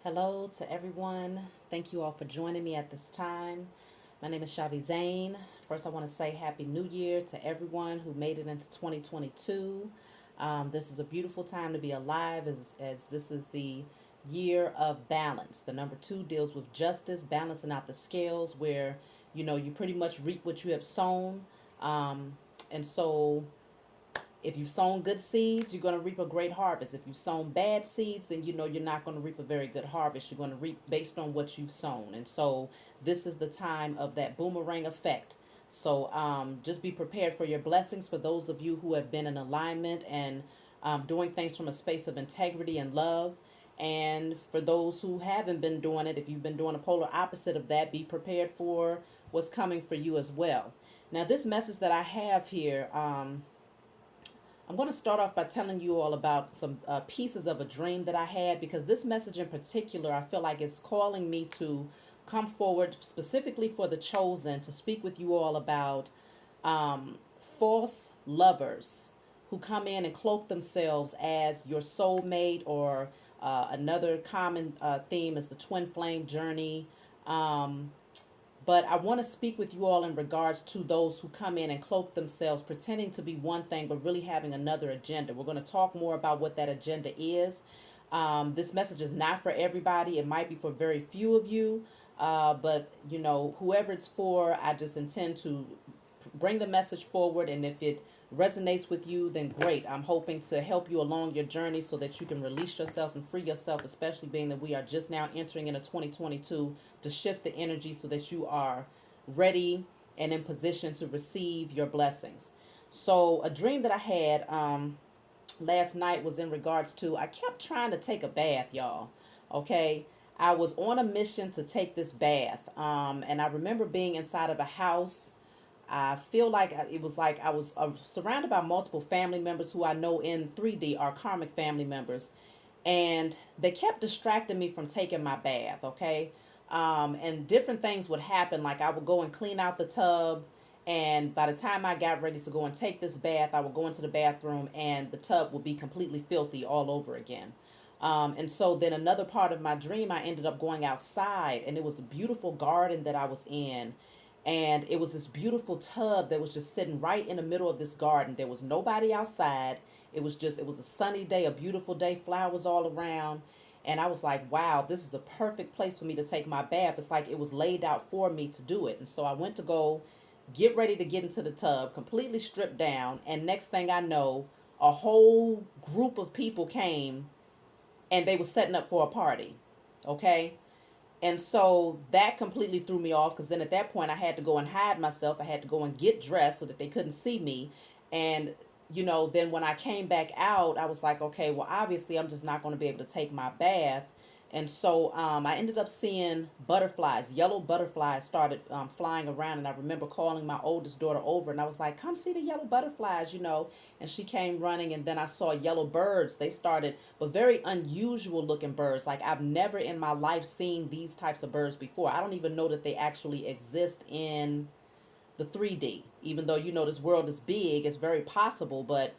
Hello to everyone. Thank you all for joining me at this time. My name is Shavi Zane. First, I want to say Happy New Year to everyone who made it into 2022. This is a beautiful time to be alive as this is the year of balance. The number two deals with justice, balancing out the scales where, you pretty much reap what you have sown. And so if you've sown good seeds, you're going to reap a great harvest. If you've sown bad seeds, then you're not going to reap a very good harvest. You're going to reap based on what you've sown. And so this is the time of that boomerang effect. So just be prepared for your blessings for those of you who have been in alignment and doing things from a space of integrity and love. And for those who haven't been doing it, if you've been doing a polar opposite of that, be prepared for what's coming for you as well. Now, this message that I have here, I'm going to start off by telling you all about some pieces of a dream that I had because this message in particular, I feel like is calling me to come forward specifically for the chosen to speak with you all about false lovers who come in and cloak themselves as your soulmate or another common theme is the twin flame journey. But I want to speak with you all in regards to those who come in and cloak themselves, pretending to be one thing, but really having another agenda. We're going to talk more about what that agenda is. This message is not for everybody. It might be for very few of you. But, whoever it's for, I just intend to bring the message forward. And if it resonates with you, then great. I'm hoping to help you along your journey so that you can release yourself and free yourself, especially being that we are just now entering into 2022 to shift the energy so that you are ready and in position to receive your blessings. So a dream that I had last night was in regards to I kept trying to take a bath, y'all. Okay. I was on a mission to take this bath. And I remember being inside of a house. I feel like it was like I was surrounded by multiple family members who I know in 3D are karmic family members. And they kept distracting me from taking my bath, okay? And different things would happen. Like I would go and clean out the tub. And by the time I got ready to go and take this bath, I would go into the bathroom and the tub would be completely filthy all over again. And so then another part of my dream, I ended up going outside and it was a beautiful garden that I was in. And it was this beautiful tub that was just sitting right in the middle of this garden. There was nobody outside. It was a sunny day, a beautiful day, flowers all around. And I was like, wow, this is the perfect place for me to take my bath. It's like it was laid out for me to do it. And so I went to go get ready to get into the tub, completely stripped down. And next thing I know, a whole group of people came and they were setting up for a party. Okay. And so that completely threw me off because then at that point I had to go and hide myself. I had to go and get dressed so that they couldn't see me. And, then when I came back out, I was like, okay, well, obviously I'm just not going to be able to take my bath. And so I ended up seeing butterflies, yellow butterflies started flying around. And I remember calling my oldest daughter over and I was like, come see the yellow butterflies. And she came running. And then I saw yellow birds. They started, but very unusual looking birds. Like I've never in my life seen these types of birds before. I don't even know that they actually exist in the 3D. Even though, this world is big, it's very possible. But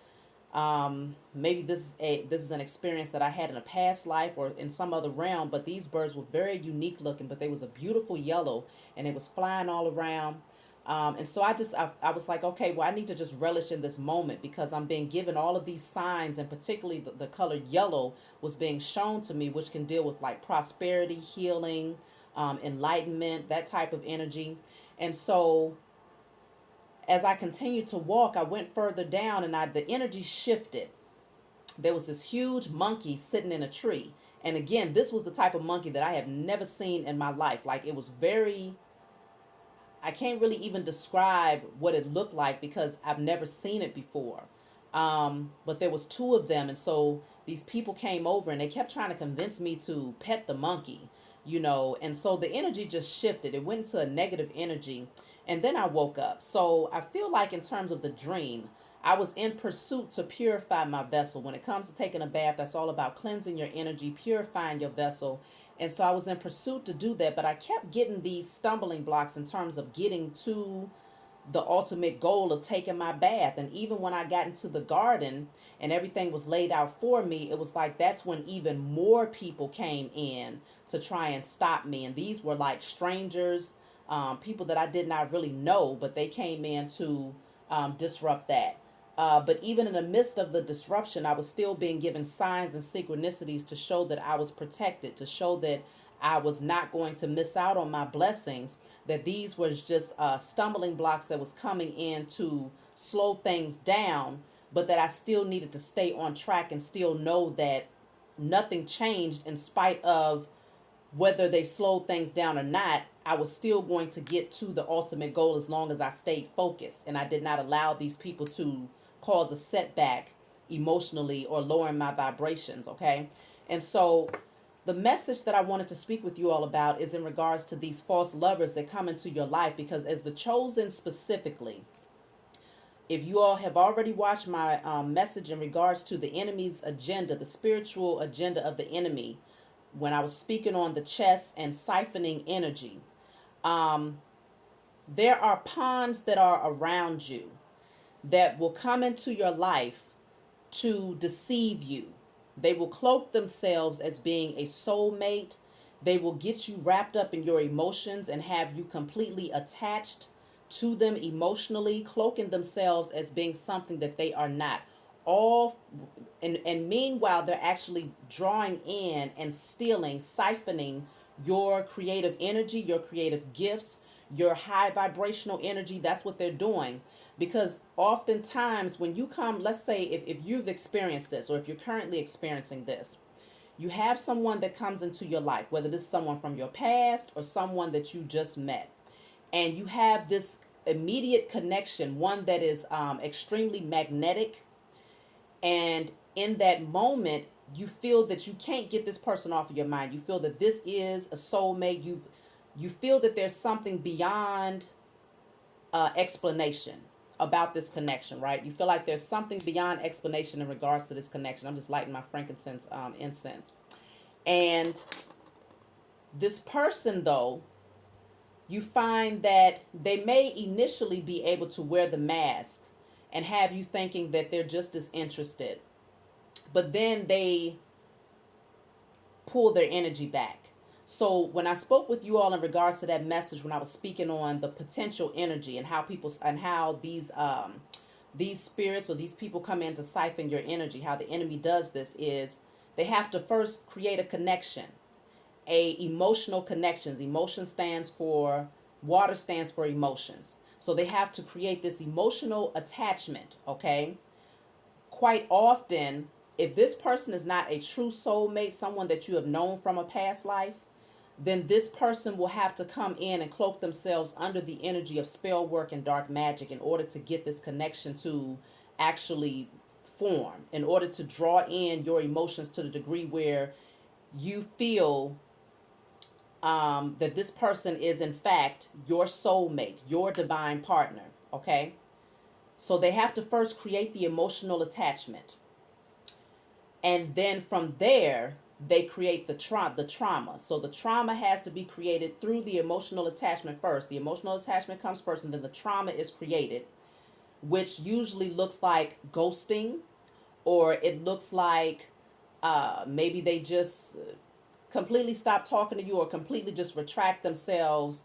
maybe this is an experience that I had in a past life or in some other realm. But these birds were very unique looking, but they was a beautiful yellow, and it was flying all around. And so I was like, okay, well, I need to just relish in this moment because I'm being given all of these signs, and particularly the color yellow was being shown to me, which can deal with like prosperity, healing, enlightenment, that type of energy. And so as I continued to walk, I went further down and the energy shifted. There was this huge monkey sitting in a tree. And again, this was the type of monkey that I have never seen in my life. Like it was I can't really even describe what it looked like because I've never seen it before. But there was two of them. And so these people came over and they kept trying to convince me to pet the monkey. And so the energy just shifted. It went into a negative energy. And then I woke up. So I feel like in terms of the dream, I was in pursuit to purify my vessel. When it comes to taking a bath, that's all about cleansing your energy, purifying your vessel. And so I was in pursuit to do that, but I kept getting these stumbling blocks in terms of getting to the ultimate goal of taking my bath. And even when I got into the garden and everything was laid out for me, it was like that's when even more people came in to try and stop me. And these were like strangers, people that I did not really know, but they came in to disrupt that. But even in the midst of the disruption, I was still being given signs and synchronicities to show that I was protected, to show that I was not going to miss out on my blessings, that these was just stumbling blocks that was coming in to slow things down, but that I still needed to stay on track and still know that nothing changed in spite of whether they slowed things down or not. I was still going to get to the ultimate goal as long as I stayed focused and I did not allow these people to cause a setback emotionally or lowering my vibrations, okay? And so the message that I wanted to speak with you all about is in regards to these false lovers that come into your life, because as the chosen specifically, if you all have already watched my message in regards to the enemy's agenda, the spiritual agenda of the enemy, when I was speaking on the chess and siphoning energy, there are pawns that are around you that will come into your life to deceive you. They will cloak themselves as being a soulmate. They will get you wrapped up in your emotions and have you completely attached to them emotionally, cloaking themselves as being something that they are not. All and meanwhile they're actually drawing in and stealing, siphoning your creative energy, your creative gifts, your high vibrational energy. That's what they're doing. Because oftentimes when you come, let's say if you've experienced this or if you're currently experiencing this, you have someone that comes into your life, whether this is someone from your past or someone that you just met, and you have this immediate connection, one that is extremely magnetic. And in that moment, you feel that you can't get this person off of your mind. You feel that this is a soulmate. You feel that there's something beyond explanation about this connection, right? You feel like there's something beyond explanation in regards to this connection. I'm just lighting my frankincense incense. And this person, though, you find that they may initially be able to wear the mask and have you thinking that they're just as interested. But then they pull their energy back. So when I spoke with you all in regards to that message, when I was speaking on the potential energy and how people and how these spirits or these people come in to siphon your energy, how the enemy does this is they have to first create a connection, a emotional connections. Emotion stands for water, stands for emotions. So they have to create this emotional attachment, okay? Quite often, if this person is not a true soulmate, someone that you have known from a past life, then this person will have to come in and cloak themselves under the energy of spell work and dark magic in order to get this connection to actually form, in order to draw in your emotions to the degree where you feel that this person is in fact your soulmate, your divine partner, okay? So they have to first create the emotional attachment. And then from there, they create the trauma. So the trauma has to be created through the emotional attachment first. The emotional attachment comes first, and then the trauma is created, which usually looks like ghosting, or it looks like maybe they just completely stop talking to you or completely just retract themselves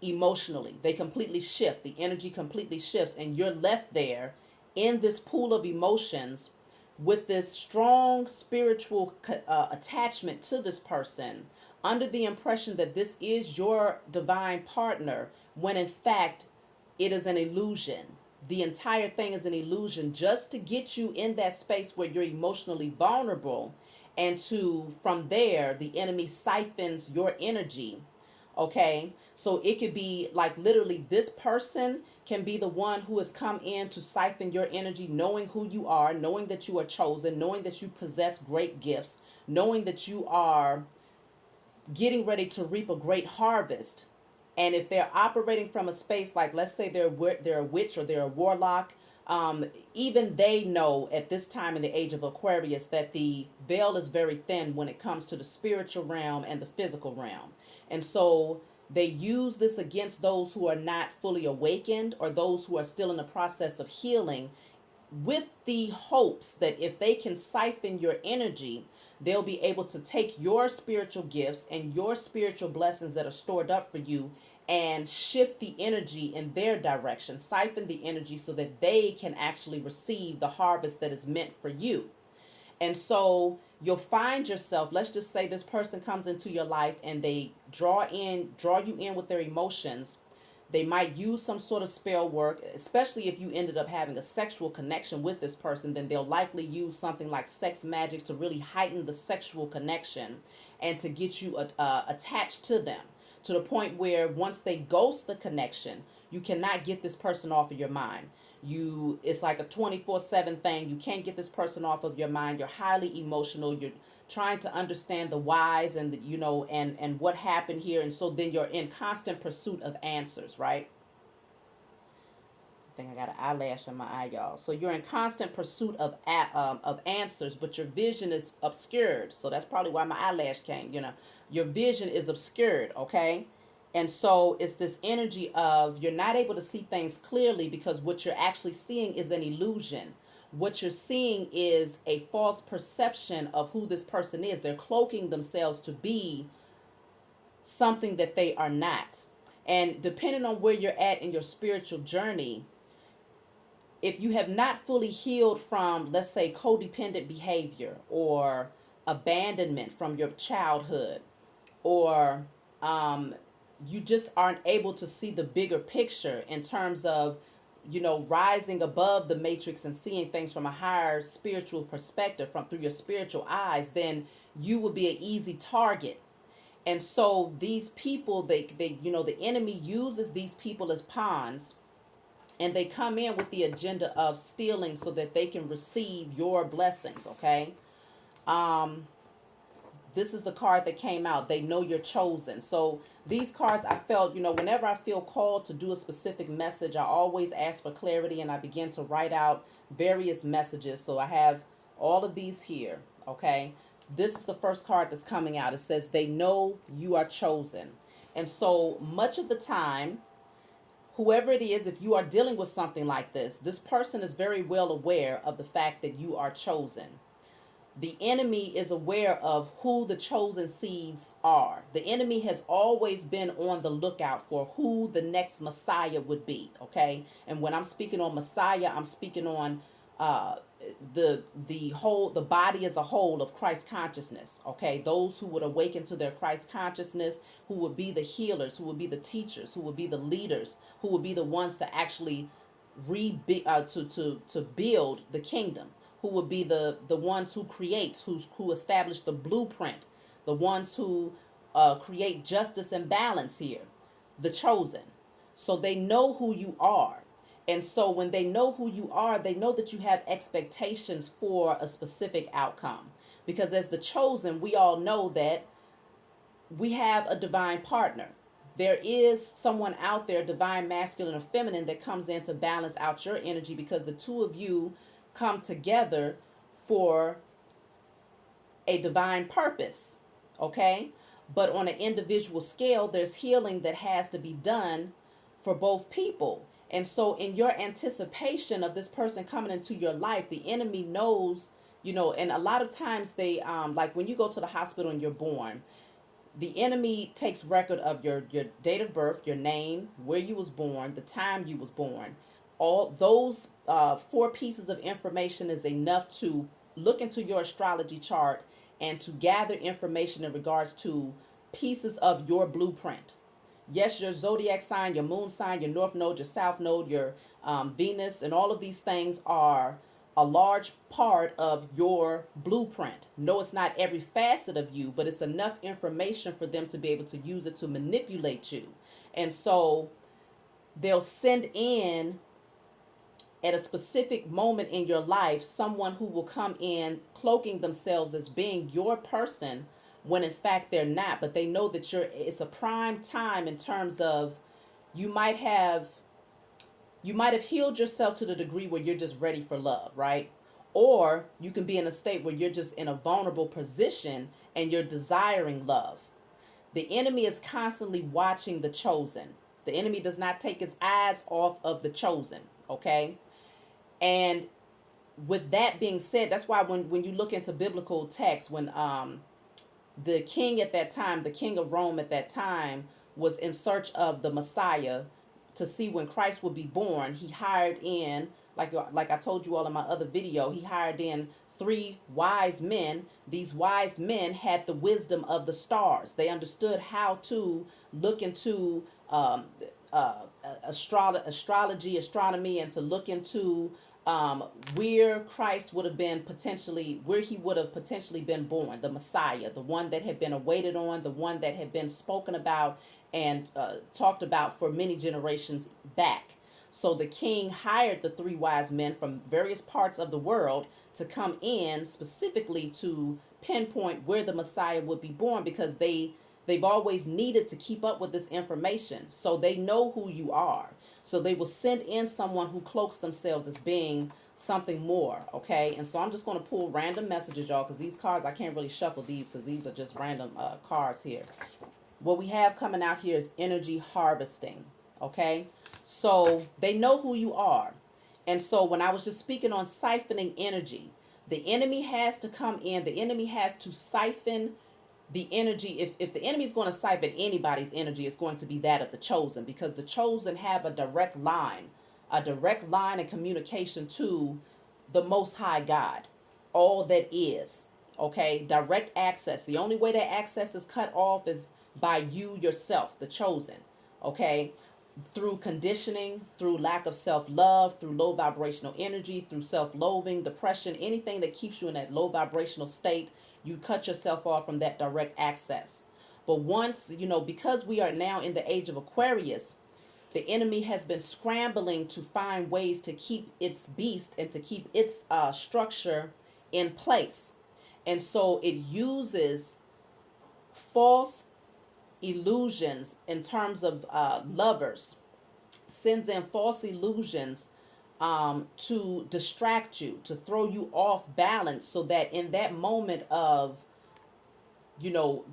emotionally. They completely shift. The energy completely shifts, and you're left there in this pool of emotions with this strong spiritual attachment to this person, under the impression that this is your divine partner, when in fact it is an illusion. The entire thing is an illusion just to get you in that space where you're emotionally vulnerable, and to from there the enemy siphons your energy. Okay, so it could be like literally this person can be the one who has come in to siphon your energy, knowing who you are, knowing that you are chosen, knowing that you possess great gifts, knowing that you are getting ready to reap a great harvest. And if they're operating from a space like, let's say they're a witch or they're a warlock, even they know at this time in the age of Aquarius that the veil is very thin when it comes to the spiritual realm and the physical realm. And so They use this against those who are not fully awakened or those who are still in the process of healing, with the hopes that if they can siphon your energy, they'll be able to take your spiritual gifts and your spiritual blessings that are stored up for you and shift the energy in their direction, siphon the energy so that they can actually receive the harvest that is meant for you. And so you'll find yourself, let's just say this person comes into your life and they draw you in with their emotions. They might use some sort of spell work, especially if you ended up having a sexual connection with this person, then they'll likely use something like sex magic to really heighten the sexual connection and to get you attached to them, to the point where once they ghost the connection, you cannot get this person off of your mind. It's like a 24/7 thing. You can't get this person off of your mind. You're highly emotional. You're trying to understand the whys and and what happened here, and so then you're in constant pursuit of answers, right? I think I got an eyelash in my eye, y'all. So you're in constant pursuit of answers, but your vision is obscured. So that's probably why my eyelash came. Your vision is obscured, okay? And so it's this energy of you're not able to see things clearly because what you're actually seeing is an illusion. What you're seeing is a false perception of who this person is. They're cloaking themselves to be something that they are not. And depending on where you're at in your spiritual journey, if you have not fully healed from, let's say, codependent behavior or abandonment from your childhood, or you just aren't able to see the bigger picture in terms of, rising above the matrix and seeing things from a higher spiritual perspective from through your spiritual eyes, then you will be an easy target. And so these people, the enemy uses these people as pawns, and they come in with the agenda of stealing so that they can receive your blessings, okay? This is the card that came out. They know you're chosen. So these cards, I felt, whenever I feel called to do a specific message, I always ask for clarity and I begin to write out various messages. So I have all of these here, okay? This is the first card that's coming out. It says, they know you are chosen. And so much of the time, whoever it is, if you are dealing with something like this person is very well aware of the fact that you are chosen. The enemy is aware of who the chosen seeds are. The enemy has always been on the lookout for who the next Messiah would be, okay? And when I'm speaking on Messiah, I'm speaking on the body as a whole of Christ consciousness, okay? Those who would awaken to their Christ consciousness, who would be the healers, who would be the teachers, who would be the leaders, who would be the ones to actually to build the kingdom, who would be the ones who create, who establish the blueprint, the ones who create justice and balance here, the chosen. So they know who you are. And so when they know who you are, they know that you have expectations for a specific outcome. Because as the chosen, we all know that we have a divine partner. There is someone out there, divine masculine or feminine, that comes in to balance out your energy, because the two of you come together for a divine purpose, okay? But on an individual scale, there's healing that has to be done for both people. And so in your anticipation of this person coming into your life, the enemy knows, and a lot of times they, like when you go to the hospital and you're born, the enemy takes record of your date of birth, your name, where you was born, the time you was born. All those 4 pieces of information is enough to look into your astrology chart and to gather information in regards to pieces of your blueprint. Yes, your zodiac sign, your moon sign, your north node, your south node, your Venus, and all of these things are a large part of your blueprint. No, it's not every facet of you, but it's enough information for them to be able to use it to manipulate you. And so they'll send in, at a specific moment in your life, someone who will come in cloaking themselves as being your person when in fact they're not. But they know that it's a prime time in terms of you might have healed yourself to the degree where you're just ready for love, right? Or you can be in a state where you're just in a vulnerable position and you're desiring love. The enemy is constantly watching the chosen. The enemy does not take his eyes off of the chosen, okay? And with that being said, that's why when you look into biblical text, when the king at that time, the king of Rome at that time, was in search of the Messiah to see when Christ would be born, he hired in, like I told you all in my other video, he hired in three wise men. These wise men had the wisdom of the stars. They understood how to look into uh, astrology, astronomy, and to look into where Christ would have been potentially, where he would have potentially been born, the Messiah, the one that had been awaited on, the one that had been spoken about and talked about for many generations back. So the king hired the three wise men from various parts of the world to come in specifically to pinpoint where the Messiah would be born, because they've always needed to keep up with this information. So they know who you are. So they will send in someone who cloaks themselves as being something more, okay? And so I'm just going to pull random messages, y'all, because these cards, I can't really shuffle these because these are just random cards here. What we have coming out here is energy harvesting, okay? So they know who you are. And so when I was just speaking on siphoning energy, the enemy has to come in. The enemy has to siphon the energy. If the enemy is going to siphon anybody's energy, it's going to be that of the chosen, because the chosen have a direct line and communication to the Most High God, all that is, okay? Direct access. The only way that access is cut off is by you yourself, the chosen, okay? Through conditioning, through lack of self-love, through low vibrational energy, through self-loathing, depression, anything that keeps you in that low vibrational state, you cut yourself off from that direct access. But once, because we are now in the age of Aquarius, the enemy has been scrambling to find ways to keep its beast and to keep its structure in place. And so it uses false illusions in terms of lovers, sends in false illusions to distract you, to throw you off balance, so that in that moment of,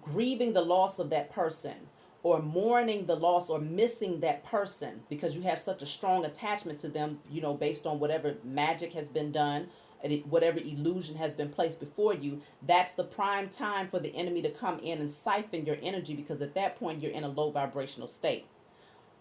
grieving the loss of that person, or mourning the loss, or missing that person because you have such a strong attachment to them, based on whatever magic has been done, and whatever illusion has been placed before you, that's the prime time for the enemy to come in and siphon your energy, because at that point you're in a low vibrational state.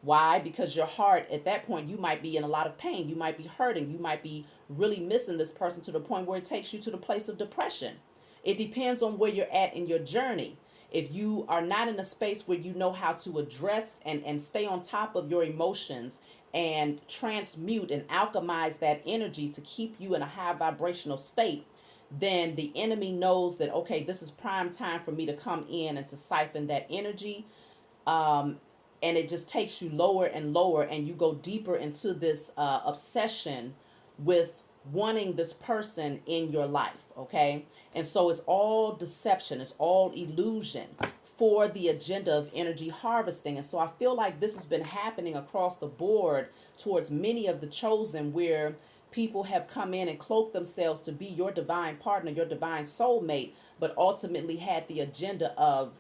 Why? Because your heart, at that point, you might be in a lot of pain. You might be hurting. You might be really missing this person to the point where it takes you to the place of depression. It depends on where you're at in your journey. If you are not in a space where you know how to address and stay on top of your emotions and transmute and alchemize that energy to keep you in a high vibrational state, then the enemy knows that, okay, this is prime time for me to come in and to siphon that energy. And it just takes you lower and lower, and you go deeper into this obsession with wanting this person in your life, okay? And so it's all deception, it's all illusion for the agenda of energy harvesting. And so I feel like this has been happening across the board towards many of the chosen, where people have come in and cloaked themselves to be your divine partner, your divine soulmate, but ultimately had the agenda of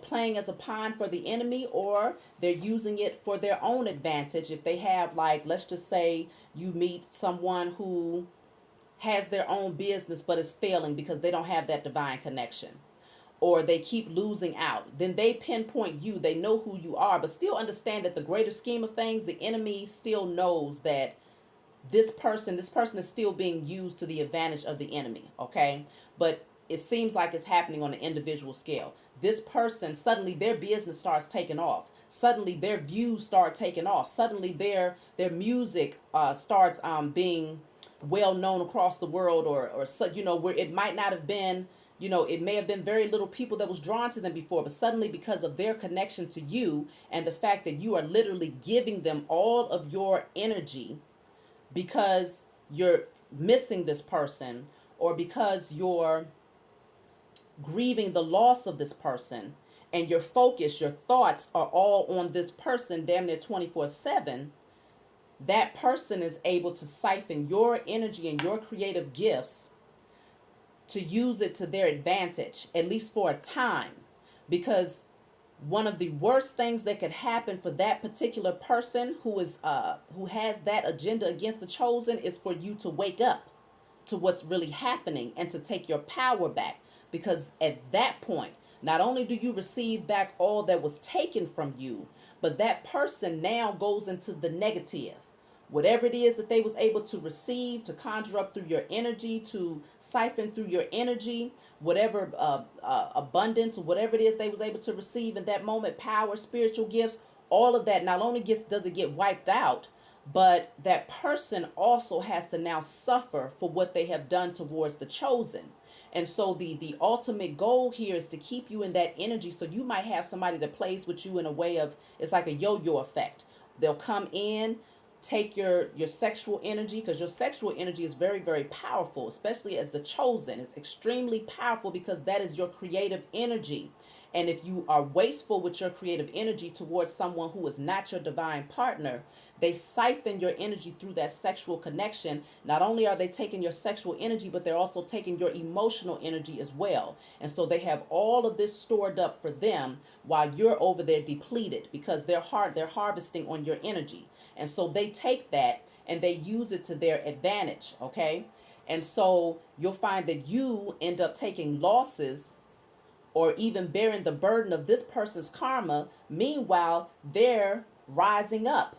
playing as a pawn for the enemy, or they're using it for their own advantage. If they have, like, let's just say you meet someone who has their own business but is failing because they don't have that divine connection, or they keep losing out, then they pinpoint you. They know who you are, but still understand that the greater scheme of things, the enemy still knows that this person is still being used to the advantage of the enemy, okay? But it seems like it's happening on an individual scale. This person, suddenly their business starts taking off. Suddenly their views start taking off. Suddenly their music starts being well known across the world, or so, where it might not have been, it may have been very little people that was drawn to them before, but suddenly, because of their connection to you and the fact that you are literally giving them all of your energy, because you're missing this person, or because you're grieving the loss of this person, and your focus, your thoughts are all on this person damn near 24/7, that person is able to siphon your energy and your creative gifts to use it to their advantage, at least for a time. because one of the worst things that could happen for that particular person who has that agenda against the chosen is for you to wake up to what's really happening and to take your power back. Because at that point, not only do you receive back all that was taken from you, but that person now goes into the negative. Whatever it is that they was able to receive, to conjure up through your energy, to siphon through your energy, whatever abundance, whatever it is they was able to receive in that moment, power, spiritual gifts, all of that not only does it get wiped out, but that person also has to now suffer for what they have done towards the chosen. And so the ultimate goal here is to keep you in that energy. So you might have somebody that plays with you in a way of, it's like a yo-yo effect. They'll come in, take your sexual energy, because your sexual energy is very, very powerful, especially as the chosen. It's extremely powerful because that is your creative energy. And if you are wasteful with your creative energy towards someone who is not your divine partner, they siphon your energy through that sexual connection. Not only are they taking your sexual energy, but they're also taking your emotional energy as well. And so they have all of this stored up for them while you're over there depleted, because they're harvesting on your energy. And so they take that and they use it to their advantage, okay? And so you'll find that you end up taking losses or even bearing the burden of this person's karma. Meanwhile, they're rising up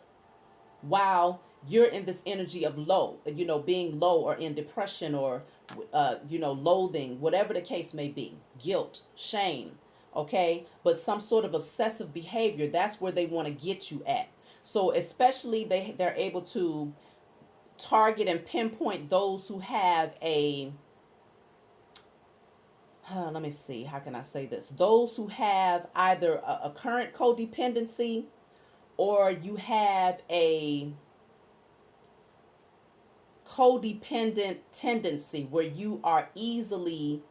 while you're in this energy of low, being low or in depression or, loathing, whatever the case may be, guilt, shame, okay? But some sort of obsessive behavior, that's where they want to get you at. So especially they're able to target and pinpoint those who have let me see, how can I say this? Those who have either a current codependency, or you have a codependent tendency where you are easily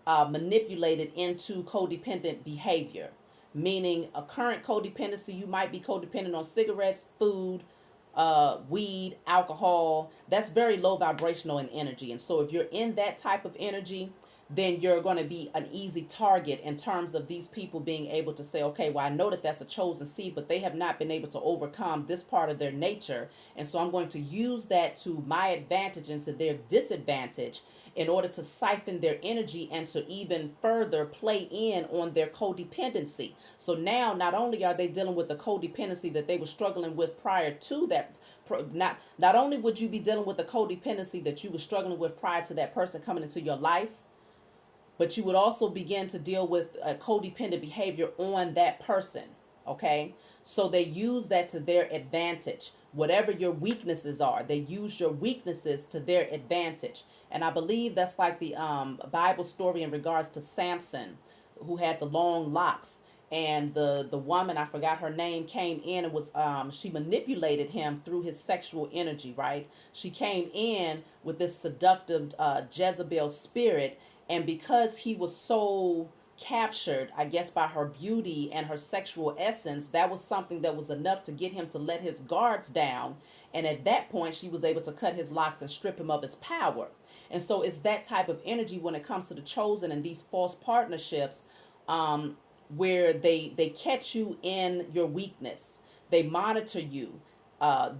manipulated into codependent behavior. Meaning a current codependency, you might be codependent on cigarettes, food, weed, alcohol. That's very low vibrational in energy. And so if you're in that type of energy, then you're going to be an easy target in terms of these people being able to say, okay, well, I know that that's a chosen seed, but they have not been able to overcome this part of their nature. And so I'm going to use that to my advantage and to their disadvantage in order to siphon their energy and to even further play in on their codependency. So now not only are they dealing with the codependency that they were struggling with prior to that, not only would you be dealing with the codependency that you were struggling with prior to that person coming into your life, but you would also begin to deal with a codependent behavior on that person, okay? So they use that to their advantage. Whatever your weaknesses are, they use your weaknesses to their advantage. And I believe that's like the Bible story in regards to Samson, who had the long locks. And the woman, I forgot her name, came in and was she manipulated him through his sexual energy, right? She came in with this seductive Jezebel spirit, and because he was so captured, I guess, by her beauty and her sexual essence, that was something that was enough to get him to let his guards down. And at that point, she was able to cut his locks and strip him of his power. And so it's that type of energy when it comes to the chosen and these false partnerships, where they catch you in your weakness. They monitor you.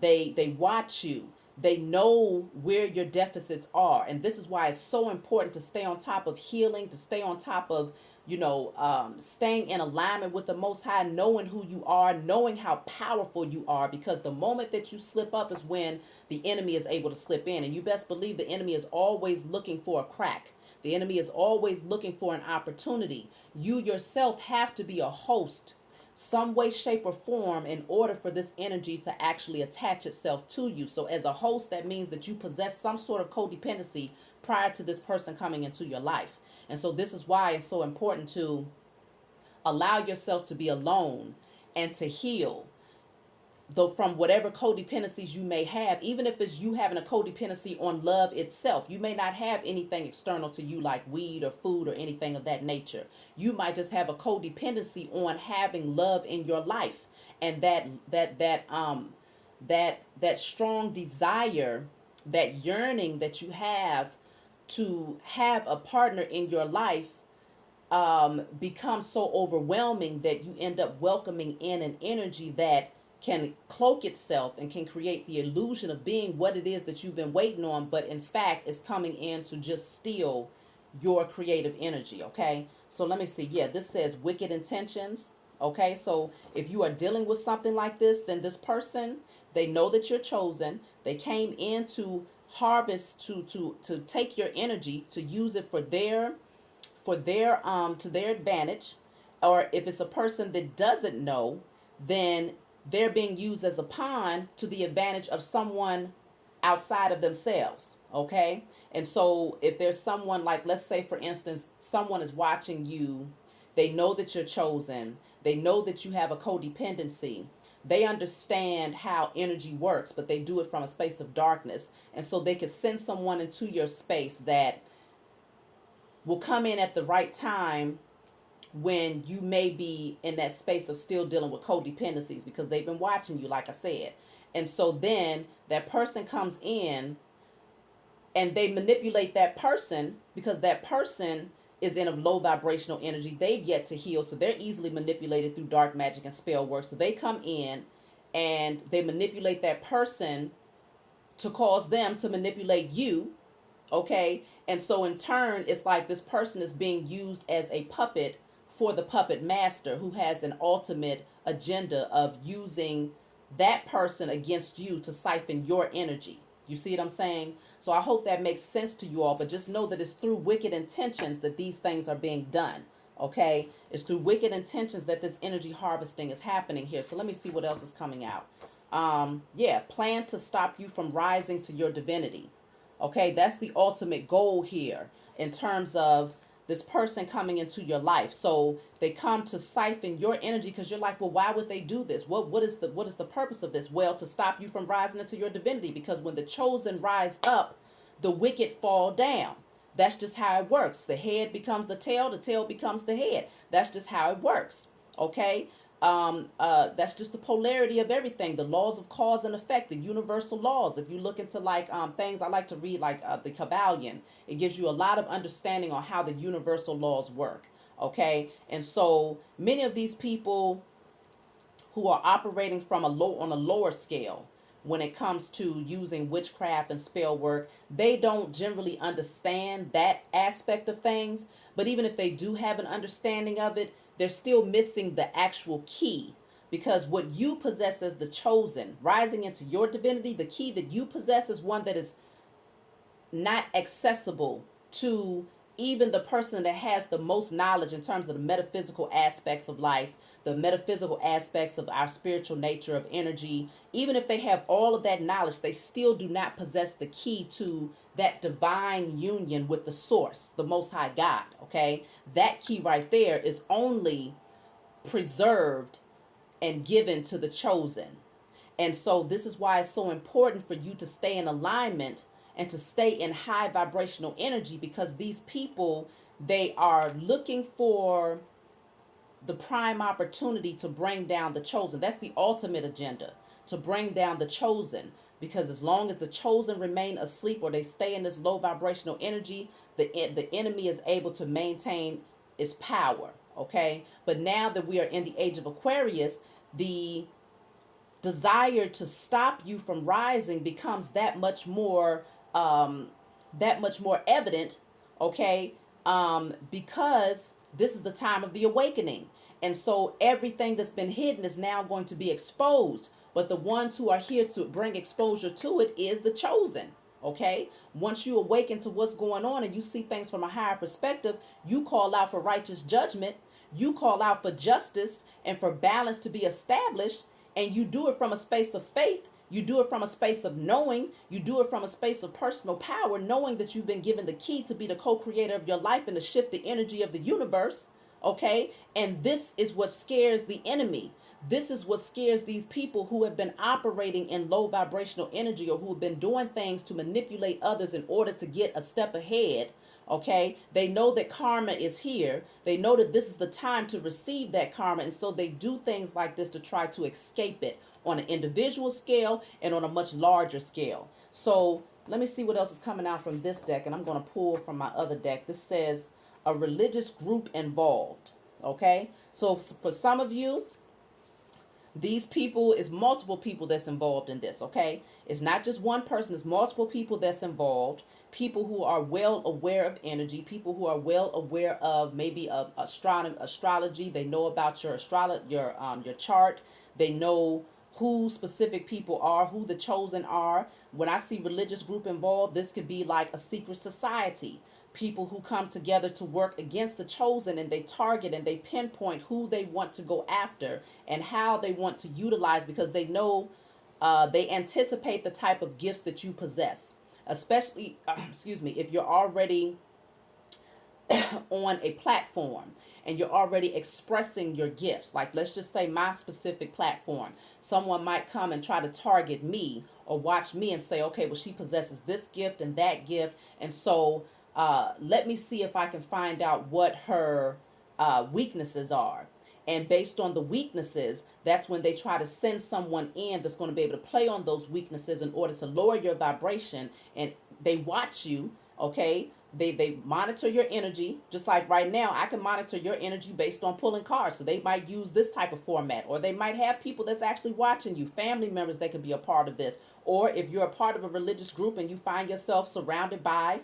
They watch you. They know where your deficits are. And this is why it's so important to stay on top of healing, to stay on top of, staying in alignment with the Most High, knowing who you are, knowing how powerful you are, because the moment that you slip up is when the enemy is able to slip in. And you best believe the enemy is always looking for a crack. The enemy is always looking for an opportunity. You yourself have to be a host some way, shape, or form in order for this energy to actually attach itself to you. So as a host, that means that you possess some sort of codependency prior to this person coming into your life. And so this is why it's so important to allow yourself to be alone and to heal, though, from whatever codependencies you may have. Even if it's you having a codependency on love itself, you may not have anything external to you like weed or food or anything of that nature. You might just have a codependency on having love in your life, and that strong desire, that yearning that you have to have a partner in your life becomes so overwhelming that you end up welcoming in an energy that can cloak itself and can create the illusion of being what it is that you've been waiting on, but in fact is coming in to just steal your creative energy. Okay, so let me see. Yeah, this says wicked intentions. Okay, so if you are dealing with something like this, then this person, they know that you're chosen. They came in to harvest, to take your energy, to use it for their to their advantage. Or if it's a person that doesn't know, then they're being used as a pawn to the advantage of someone outside of themselves. Okay, and so if there's someone, like, let's say for instance, someone is watching you, they know that you're chosen, they know that you have a codependency, they understand how energy works, but they do it from a space of darkness. And so they could send someone into your space that will come in at the right time when you may be in that space of still dealing with codependencies, because they've been watching you, like I said. And so then that person comes in and they manipulate that person, because that person is in a low vibrational energy. They've yet to heal, so they're easily manipulated through dark magic and spell work. So they come in and they manipulate that person to cause them to manipulate you. Okay, and so in turn, it's like this person is being used as a puppet for the puppet master, who has an ultimate agenda of using that person against you to siphon your energy. You see what I'm saying? So I hope that makes sense to you all, but just know that it's through wicked intentions that these things are being done. Okay, it's through wicked intentions that this energy harvesting is happening here. So let me see what else is coming out. Yeah, plan to stop you from rising to your divinity. Okay, that's the ultimate goal here in terms of this person coming into your life. So they come to siphon your energy, because you're like, well, why would they do this? What is the purpose of this? Well, to stop you from rising into your divinity, because when the chosen rise up, the wicked fall down. That's just how it works. The head becomes the tail becomes the head. That's just how it works. Okay? That's just the polarity of everything. The laws of cause and effect, the universal laws. If you look into like things I like to read, like the Kabbalion, it gives you a lot of understanding on how the universal laws work. Okay, and so many of these people who are operating from on a lower scale when it comes to using witchcraft and spell work, they don't generally understand that aspect of things. But even if they do have an understanding of it, they're still missing the actual key. Because what you possess as the chosen, rising into your divinity, the key that you possess is one that is not accessible to even the person that has the most knowledge in terms of the metaphysical aspects of life, the metaphysical aspects of our spiritual nature of energy. Even if they have all of that knowledge, they still do not possess the key to that divine union with the source, the most high God. Okay, that key right there is only preserved and given to the chosen. And so this is why it's so important for you to stay in alignment and to stay in high vibrational energy, because these people, they are looking for the prime opportunity to bring down the chosen. That's the ultimate agenda, to bring down the chosen. Because as long as the chosen remain asleep, or they stay in this low vibrational energy, the enemy is able to maintain its power. Okay, but now that we are in the age of Aquarius, the desire to stop you from rising becomes that much more evident. Okay, because this is the time of the awakening, and so everything that's been hidden is now going to be exposed. But the ones who are here to bring exposure to it is the chosen. Okay, once you awaken to what's going on and you see things from a higher perspective, you call out for righteous judgment, you call out for justice and for balance to be established. And you do it from a space of faith. You do it from a space of knowing. You do it from a space of personal power, knowing that you've been given the key to be the co-creator of your life and to shift the energy of the universe. Okay, and this is what scares the enemy. This is what scares these people who have been operating in low vibrational energy, or who have been doing things to manipulate others in order to get a step ahead. Okay, they know that karma is here. They know that this is the time to receive that karma, and so they do things like this to try to escape it on an individual scale and on a much larger scale. So let me see what else is coming out from this deck, and I'm going to pull from my other deck. This says a religious group involved. Okay, so for some of you, these people is multiple people that's involved in this. Okay, it's not just one person, it's multiple people that's involved. People who are well aware of energy, people who are well aware of maybe astrology. They know about your chart. They know who specific people are, who the chosen are. When I see religious group involved, this could be like a secret society, people who come together to work against the chosen, and they target and they pinpoint who they want to go after and how they want to utilize, because they know, they anticipate the type of gifts that you possess, especially excuse me, if you're already on a platform and you're already expressing your gifts. Like, let's just say my specific platform, someone might come and try to target me or watch me and say, okay, well, she possesses this gift and that gift, and so let me see if I can find out what her weaknesses are. And based on the weaknesses, that's when they try to send someone in that's going to be able to play on those weaknesses in order to lower your vibration. And they watch you, okay? They monitor your energy, just like right now I can monitor your energy based on pulling cards. So they might use this type of format, or they might have people that's actually watching you, family members that could be a part of this. Or if you're a part of a religious group and you find yourself surrounded by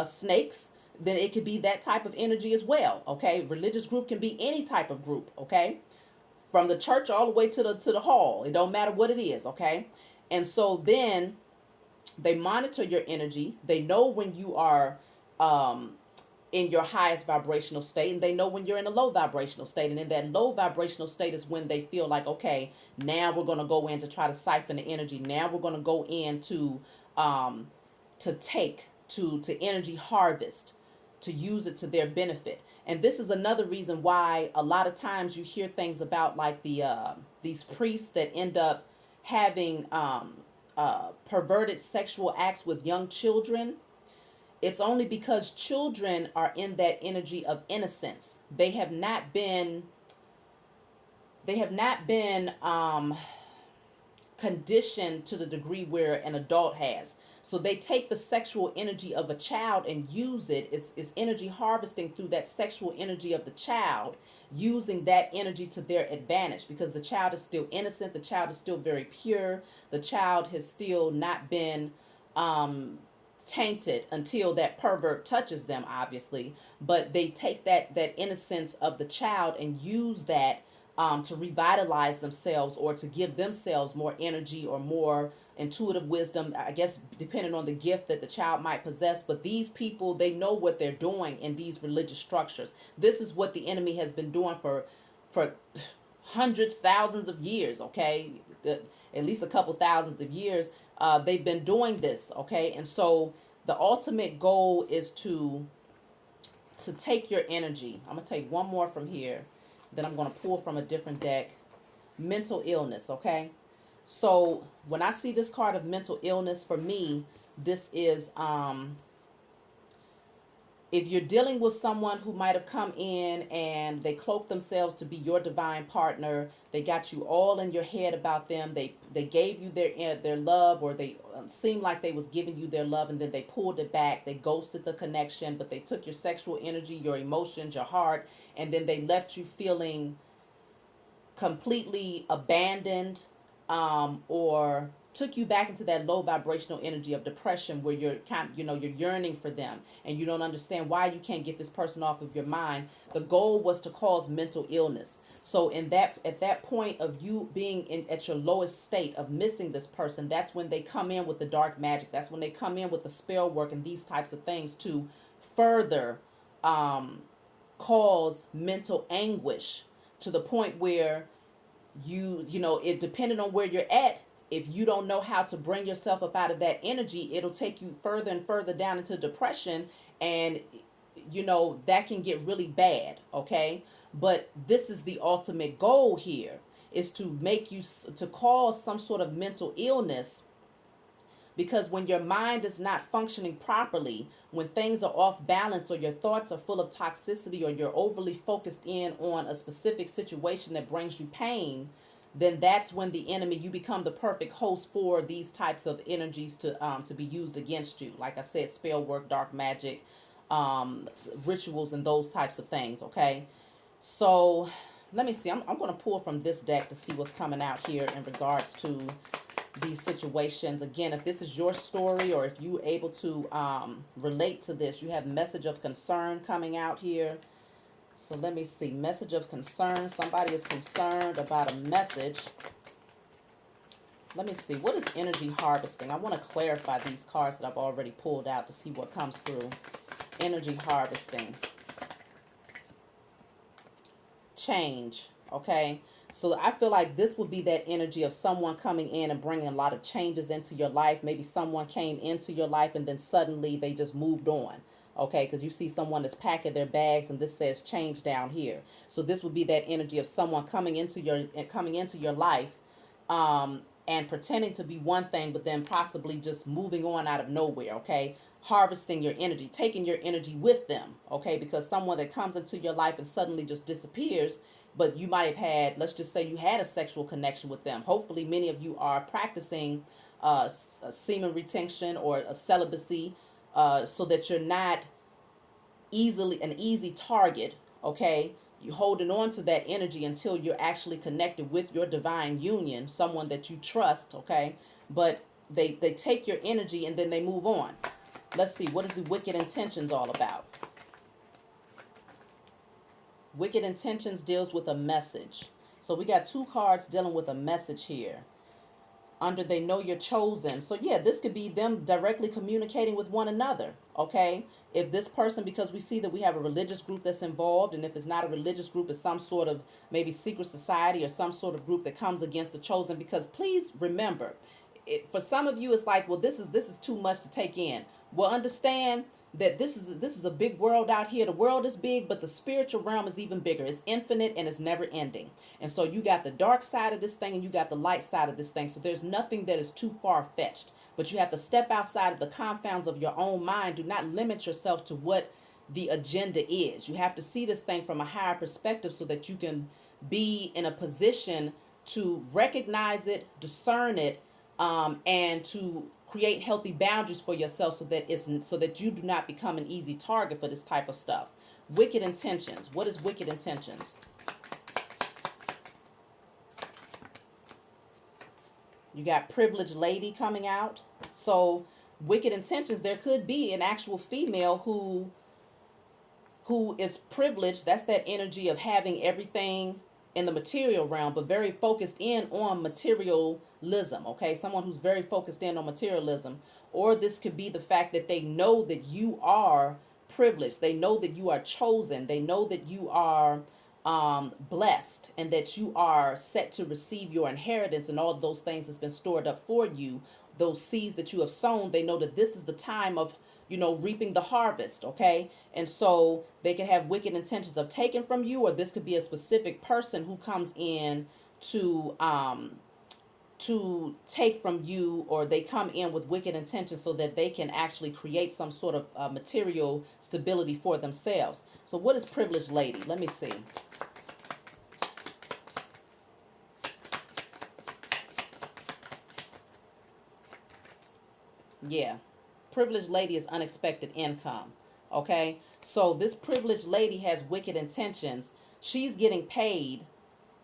snakes, then it could be that type of energy as well. Okay, religious group can be any type of group. Okay, from the church all the way to the hall. It don't matter what it is. Okay, and so then they monitor your energy. They know when you are um, in your highest vibrational state, and they know when you're in a low vibrational state. And in that low vibrational state is when they feel like, okay, now we're going to go in to try to siphon the energy. Now we're going to go in um, to take to energy harvest, to use it to their benefit. And this is another reason why a lot of times you hear things about like these priests that end up having perverted sexual acts with young children. It's only because children are in that energy of innocence. They have not been conditioned to the degree where an adult has. So they take the sexual energy of a child and use it. It's energy harvesting through that sexual energy of the child, using that energy to their advantage, because the child is still innocent. The child is still very pure. The child has still not been tainted until that pervert touches them, obviously. But they take that innocence of the child and use that to revitalize themselves, or to give themselves more energy or more intuitive wisdom, I guess, depending on the gift that the child might possess. But these people, they know what they're doing in these religious structures. This is what the enemy has been doing for hundreds, thousands of years. Okay, at least a couple thousands of years. They've been doing this. Okay, and so the ultimate goal is to take your energy. I'm gonna take one more from here, then I'm going to pull from a different deck. Mental illness, okay? So when I see this card of mental illness, for me, this is if you're dealing with someone who might have come in and they cloak themselves to be your divine partner, they got you all in your head about them, they gave you their love, or they seemed like they was giving you their love, and then they pulled it back, they ghosted the connection, but they took your sexual energy, your emotions, your heart, and then they left you feeling completely abandoned, or took you back into that low vibrational energy of depression, where you're you're yearning for them and you don't understand why you can't get this person off of your mind. The goal was to cause mental illness. So at that point of you being at your lowest state of missing this person, that's when they come in with the dark magic. That's when they come in with the spell work and these types of things to further cause mental anguish, to the point where it depending on where you're at, if you don't know how to bring yourself up out of that energy, it'll take you further and further down into depression, and that can get really bad. Okay, but this is the ultimate goal here, is to make you to cause some sort of mental illness. Because when your mind is not functioning properly, when things are off balance, or your thoughts are full of toxicity, or you're overly focused in on a specific situation that brings you pain, then that's when the enemy, you become the perfect host for these types of energies to be used against you. Like I said, spell work, dark magic, rituals and those types of things. Okay, so let me see. I'm going to pull from this deck to see what's coming out here in regards to these situations. Again, if this is your story or if you're able to relate to this, you have message of concern coming out here. So let me see. Message of concern. Somebody is concerned about a message. Let me see. What is energy harvesting? I want to clarify these cards that I've already pulled out to see what comes through. Energy harvesting. Change. Okay. So I feel like this would be that energy of someone coming in and bringing a lot of changes into your life. Maybe someone came into your life and then suddenly they just moved on. Okay, because you see someone that's packing their bags and this says change down here. So this would be that energy of someone coming into your life and pretending to be one thing, but then possibly just moving on out of nowhere. Okay, harvesting your energy, taking your energy with them. Okay, because someone that comes into your life and suddenly just disappears, but you might have had, let's just say you had a sexual connection with them. Hopefully many of you are practicing semen retention or a celibacy, so that you're not easily an easy target. Okay, you holding on to that energy until you're actually connected with your divine union, someone that you trust. Okay, but they take your energy and then they move on. Let's see, what is the wicked intentions all about? Wicked intentions deals with a message. So we got two cards dealing with a message here. Under they know you're chosen. So yeah, this could be them directly communicating with one another. Okay, if this person, because we see that we have a religious group that's involved, and if it's not a religious group, it's some sort of maybe secret society or some sort of group that comes against the chosen. Because please remember, for some of you it's like, well, this is too much to take in. Well, understand that this is a big world out here. The world is big, but the spiritual realm is even bigger. It's infinite and it's never ending. And so you got the dark side of this thing and you got the light side of this thing. So there's nothing that is too far fetched. But you have to step outside of the confounds of your own mind. Do not limit yourself to what the agenda is. You have to see this thing from a higher perspective so that you can be in a position to recognize it, discern it, and to create healthy boundaries for yourself so that you do not become an easy target for this type of stuff. Wicked intentions. What is wicked intentions? You got privileged lady coming out. So wicked intentions, there could be an actual female who is privileged. That's that energy of having everything in the material realm, but very focused in on materialism. Okay, someone who's very focused in on materialism. Or this could be the fact that they know that you are privileged. They know that you are chosen. They know that you are blessed and that you are set to receive your inheritance and all of those things that's been stored up for you. Those seeds that you have sown, they know that this is the time of reaping the harvest. Okay, and so they can have wicked intentions of taking from you, or this could be a specific person who comes in to take from you, or they come in with wicked intentions so that they can actually create some sort of material stability for themselves. So what is privileged lady? Let me see. Yeah. Privileged lady is unexpected income. Okay. So this privileged lady has wicked intentions. She's getting paid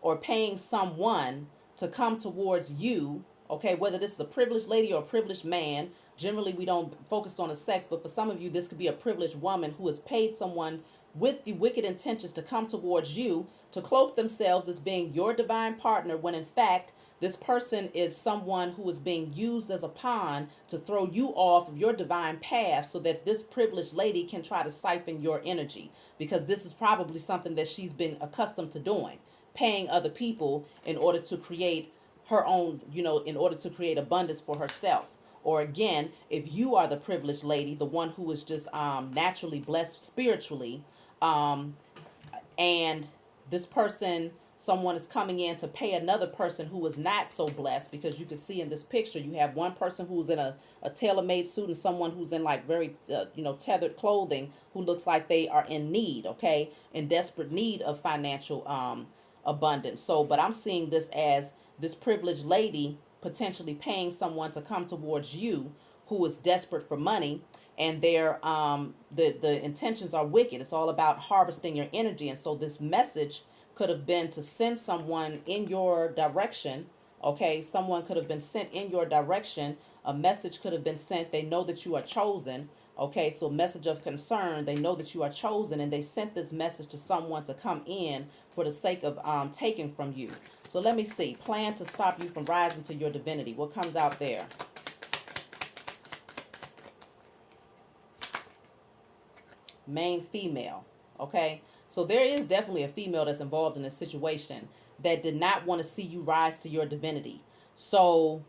or paying someone to come towards you. Okay. Whether this is a privileged lady or a privileged man. Generally, we don't focus on the sex, but for some of you, this could be a privileged woman who has paid someone with the wicked intentions to come towards you, to cloak themselves as being your divine partner, when in fact this person is someone who is being used as a pawn to throw you off of your divine path so that this privileged lady can try to siphon your energy, because this is probably something that she's been accustomed to doing, paying other people in order to create her own, in order to create abundance for herself. Or again, if you are the privileged lady, the one who is just naturally blessed spiritually, and this person, someone is coming in to pay another person who is not so blessed, because you can see in this picture, you have one person who's in a tailor-made suit and someone who's in like very, tethered clothing, who looks like they are in need, okay, in desperate need of financial abundance. So, but I'm seeing this as this privileged lady potentially paying someone to come towards you who is desperate for money. and they're the intentions are wicked. It's all about harvesting your energy. And so this message could have been to send someone in your direction. Okay, someone could have been sent in your direction. A message could have been sent. They know that you are chosen. Okay, so message of concern. They know that you are chosen, and they sent this message to someone to come in for the sake of taking from you. So let me see. Plan to stop you from rising to your divinity. What comes out there? Main female. Okay, so there is definitely a female that's involved in this situation that did not want to see you rise to your divinity. So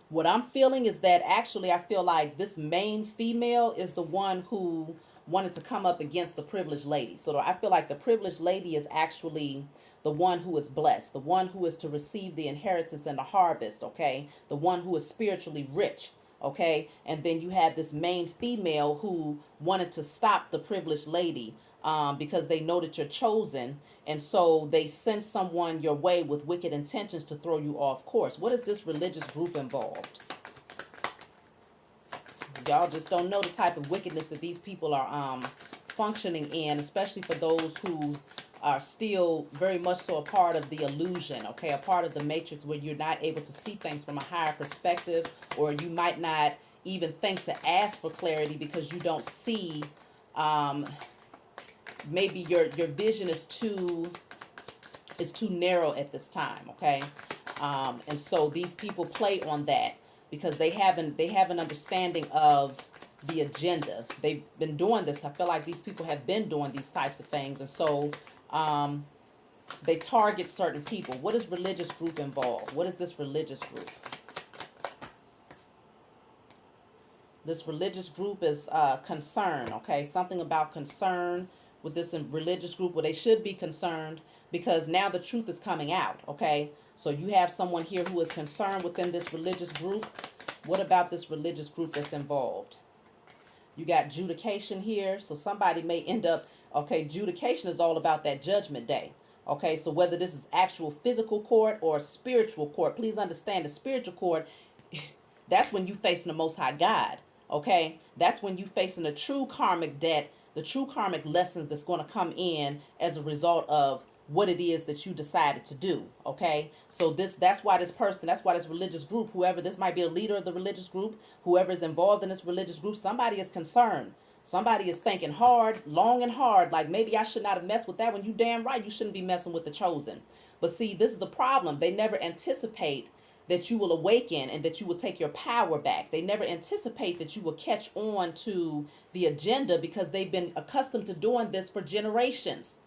what I'm feeling is that actually I feel like this main female is the one who wanted to come up against the privileged lady. So I feel like the privileged lady is actually the one who is blessed, the one who is to receive the inheritance and the harvest, okay? The one who is spiritually rich, okay? And then you had this main female who wanted to stop the privileged lady because they know that you're chosen. And so they send someone your way with wicked intentions to throw you off course. What is this religious group involved? Y'all just don't know the type of wickedness that these people are functioning in, especially for those who are still very much so a part of the illusion, okay? A part of the matrix where you're not able to see things from a higher perspective, or you might not even think to ask for clarity because you don't see, maybe your vision is too narrow at this time, okay? And so these people play on that because they have an understanding of the agenda. They've been doing this. I feel like these people have been doing these types of things, and so they target certain people. What is religious group involved? What is this religious group? This religious group is concern, okay? Something about concern with this religious group. Well, they should be concerned because now the truth is coming out, okay? So you have someone here who is concerned within this religious group. What about this religious group that's involved? You got judication here. So somebody may end up, okay, judication is all about that judgment day. Okay, so whether this is actual physical court or spiritual court, please understand the spiritual court, that's when you facing the Most High God. Okay, that's when you facing the true karmic debt, the true karmic lessons that's going to come in as a result of what it is that you decided to do. Okay, so that's why this religious group, whoever this might be, a leader of the religious group, whoever is involved in this religious group, somebody is concerned. Somebody is thinking hard, long and hard, like maybe I should not have messed with that. When you damn right you shouldn't be messing with the chosen. But see, this is the problem. They never anticipate that you will awaken and that you will take your power back. They never anticipate that you will catch on to the agenda because they've been accustomed to doing this for generations.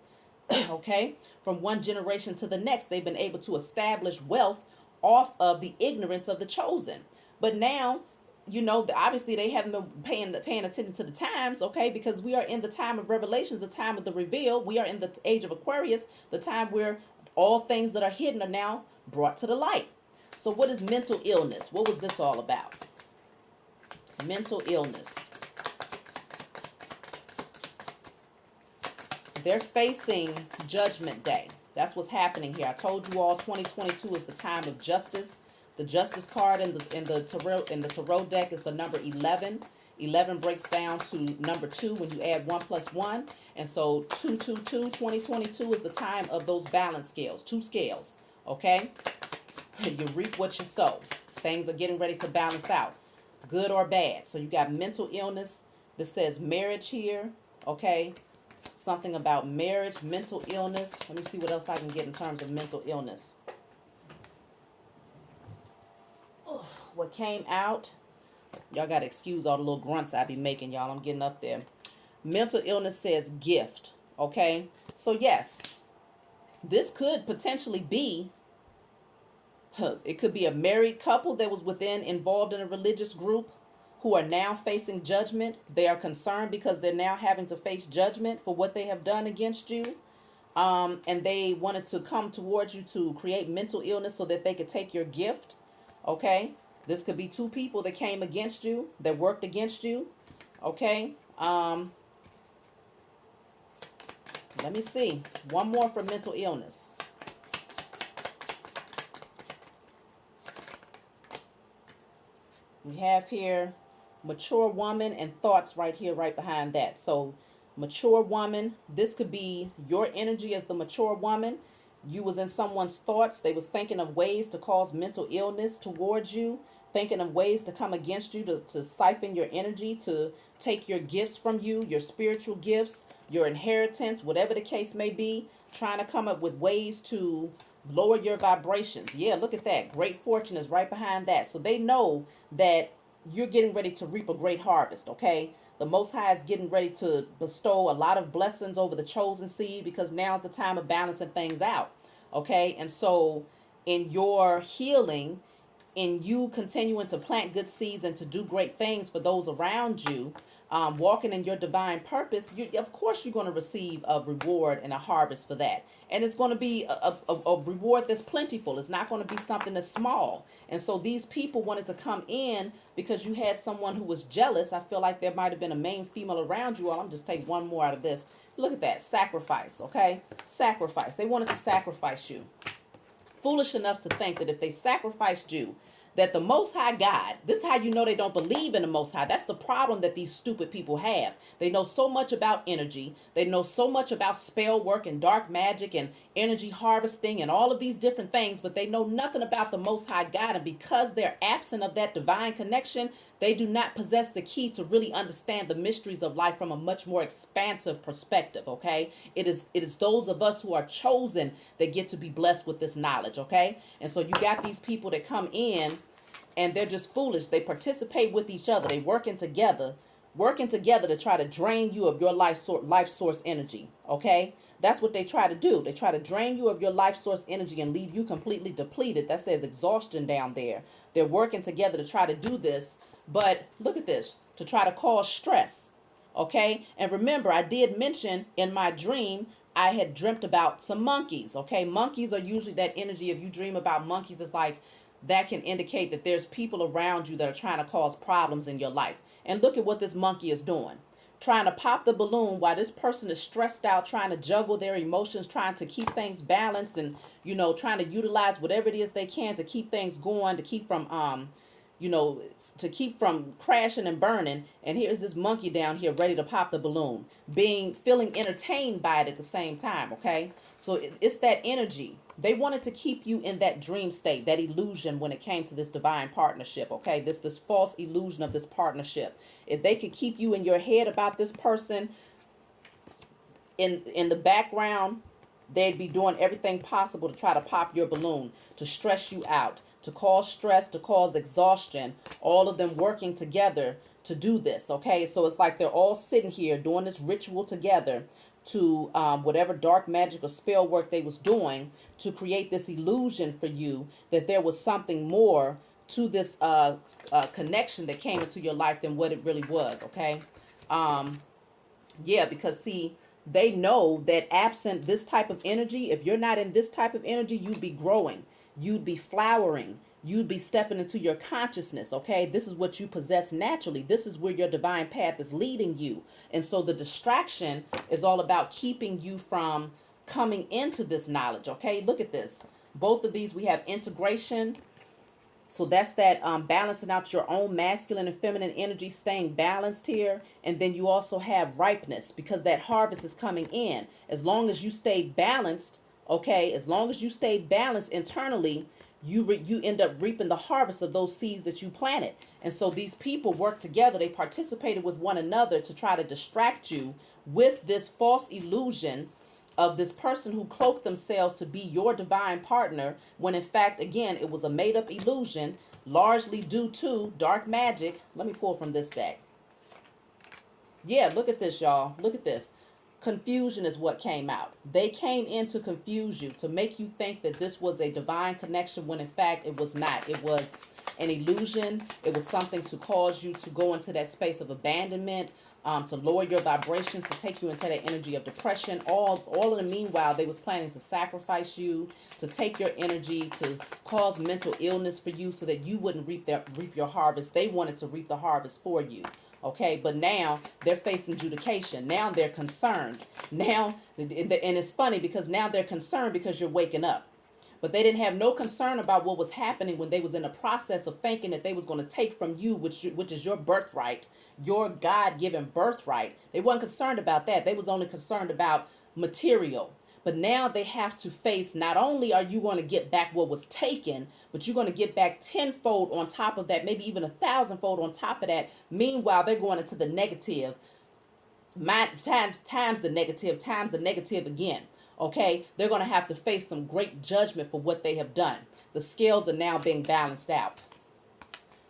Okay? From one generation to the next, they've been able to establish wealth off of the ignorance of the chosen. But now, you know, obviously they haven't been paying attention to the times, okay? Because we are in the time of revelation, the time of the reveal. We are in the age of Aquarius, the time where all things that are hidden are now brought to the light. So what is mental illness? What was this all about? Mental illness. They're facing Judgment Day. That's what's happening here. I told you all 2022 is the time of justice. The justice card in the tarot deck is the number 11. 11 breaks down to number 2 when you add 1 plus 1. And so 2022 is the time of those balance scales, 2 scales. Okay? You reap what you sow. Things are getting ready to balance out, good or bad. So you got mental illness. This says marriage here. Okay? Something about marriage, mental illness. Let me see what else I can get in terms of mental illness. What came out, y'all got to excuse all the little grunts I be making, y'all. I'm getting up there. Mental illness says gift. Okay? So yes, this could potentially be, it could be a married couple that was involved in a religious group who are now facing judgment. They are concerned because they're now having to face judgment for what they have done against you. And they wanted to come towards you to create mental illness so that they could take your gift. Okay? This could be 2 people that came against you, that worked against you. Okay? Let me see. One more for mental illness. We have here mature woman, and thoughts right here, right behind that. So mature woman, this could be your energy as the mature woman. You was in someone's thoughts. They was thinking of ways to cause mental illness towards you, thinking of ways to come against you, to siphon your energy, to take your gifts from you, your spiritual gifts, your inheritance, whatever the case may be, trying to come up with ways to lower your vibrations. Yeah, look at that. Great fortune is right behind that. So they know that you're getting ready to reap a great harvest, okay? The Most High is getting ready to bestow a lot of blessings over the chosen seed, because now's the time of balancing things out, okay? And so in your healing, in you continuing to plant good seeds and to do great things for those around you, walking in your divine purpose, of course you're going to receive a reward and a harvest for that. And it's going to be a reward that's plentiful. It's not going to be something that's small. And so these people wanted to come in because you had someone who was jealous. I feel like there might have been a main female around you all. I'm just take one more out of this. Look at that. Sacrifice, okay? Sacrifice. They wanted to sacrifice you. Foolish enough to think that if they sacrificed you, that the Most High God, this is how you know they don't believe in the Most High. That's the problem that these stupid people have. They know so much about energy. They know so much about spell work and dark magic and energy harvesting and all of these different things, but they know nothing about the Most High God. And because they're absent of that divine connection, they do not possess the key to really understand the mysteries of life from a much more expansive perspective, okay? It is those of us who are chosen that get to be blessed with this knowledge, okay? And so you got these people that come in and they're just foolish. They participate with each other. They working together to try to drain you of your life source energy, okay? That's what they try to do. They try to drain you of your life source energy and leave you completely depleted. That says exhaustion down there. They're working together to try to do this. But look at this, to try to cause stress, okay? And remember, I did mention in my dream, I had dreamt about some monkeys, okay? Monkeys are usually that energy. If you dream about monkeys, it's like that can indicate that there's people around you that are trying to cause problems in your life. And look at what this monkey is doing. Trying to pop the balloon while this person is stressed out, trying to juggle their emotions, trying to keep things balanced and, trying to utilize whatever it is they can to keep things going, to keep from, you know, to keep from crashing and burning. And here's this monkey down here ready to pop the balloon, feeling entertained by it at the same time, okay? So it's that energy. They wanted to keep you in that dream state, that illusion when it came to this divine partnership, okay? This false illusion of this partnership. If they could keep you in your head about this person in the background, they'd be doing everything possible to try to pop your balloon, to stress you out, to cause stress, to cause exhaustion, all of them working together to do this, okay? So it's like they're all sitting here doing this ritual together to whatever dark magic or spell work they was doing to create this illusion for you that there was something more to this connection that came into your life than what it really was, okay? Yeah, because see, they know that absent this type of energy, if you're not in this type of energy, you'd be growing, you'd be flowering, you'd be stepping into your consciousness, okay? This is what you possess naturally. This is where your divine path is leading you. And so the distraction is all about keeping you from coming into this knowledge, okay? Look at this. Both of these, we have integration. So that's that balancing out your own masculine and feminine energy, staying balanced here. And then you also have ripeness because that harvest is coming in. As long as you stay balanced, okay, as long as you stay balanced internally, you end up reaping the harvest of those seeds that you planted. And so these people work together. They participated with one another to try to distract you with this false illusion of this person who cloaked themselves to be your divine partner, when in fact, again, it was a made-up illusion, largely due to dark magic. Let me pull from this deck. Yeah, look at this, y'all. Look at this. Confusion is what came out. They came in to confuse you, to make you think that this was a divine connection, when in fact it was not. It was an illusion. It was something to cause you to go into that space of abandonment, to lower your vibrations, to take you into that energy of depression. All in the meanwhile, they was planning to sacrifice you, to take your energy, to cause mental illness for you so that you wouldn't reap your harvest. They wanted to reap the harvest for you. Okay, but now they're facing judication. Now they're concerned. Now, and it's funny because now they're concerned because you're waking up. But they didn't have no concern about what was happening when they was in the process of thinking that they was going to take from you, which is your birthright, your God-given birthright. They weren't concerned about that. They was only concerned about material. But now they have to face, not only are you going to get back what was taken, but you're going to get back tenfold on top of that, maybe even 1,000-fold on top of that. Meanwhile, they're going into the negative, times the negative again. Okay, they're going to have to face some great judgment for what they have done. The scales are now being balanced out.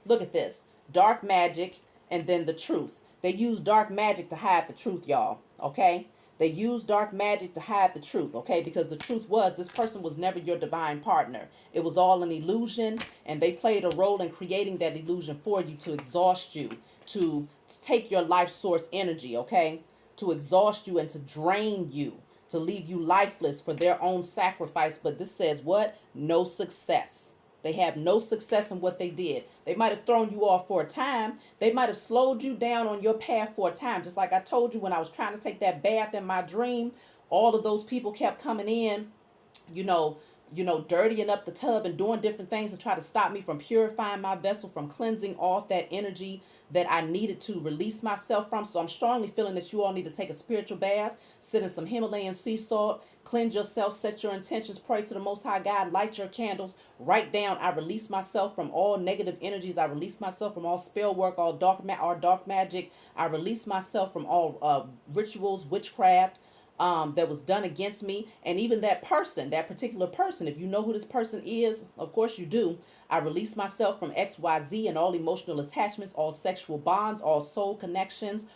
Look at this. Dark magic and then the truth. They use dark magic to hide the truth, y'all. Okay? They use dark magic to hide the truth, okay? Because the truth was this person was never your divine partner. It was all an illusion, and they played a role in creating that illusion for you to exhaust you, to take your life source energy, okay? To exhaust you and to drain you, to leave you lifeless for their own sacrifice. But this says what? No success. They have no success in what they did. They might have thrown you off for a time. They might have slowed you down on your path for a time. Just like I told you when I was trying to take that bath in my dream, all of those people kept coming in, you know, dirtying up the tub and doing different things to try to stop me from purifying my vessel, from cleansing off that energy that I needed to release myself from. So I'm strongly feeling that you all need to take a spiritual bath, sit in some Himalayan sea salt, cleanse yourself, set your intentions, pray to the Most High God, light your candles, write down, I release myself from all negative energies. I release myself from all spell work, all dark magic. I release myself from all rituals, witchcraft, that was done against me. And even that person, that particular person, if you know who this person is, of course you do. I release myself from XYZ and all emotional attachments, all sexual bonds, all soul connections,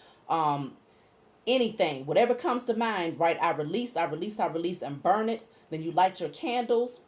anything, whatever comes to mind, right? I release, and burn it. Then you light your candles.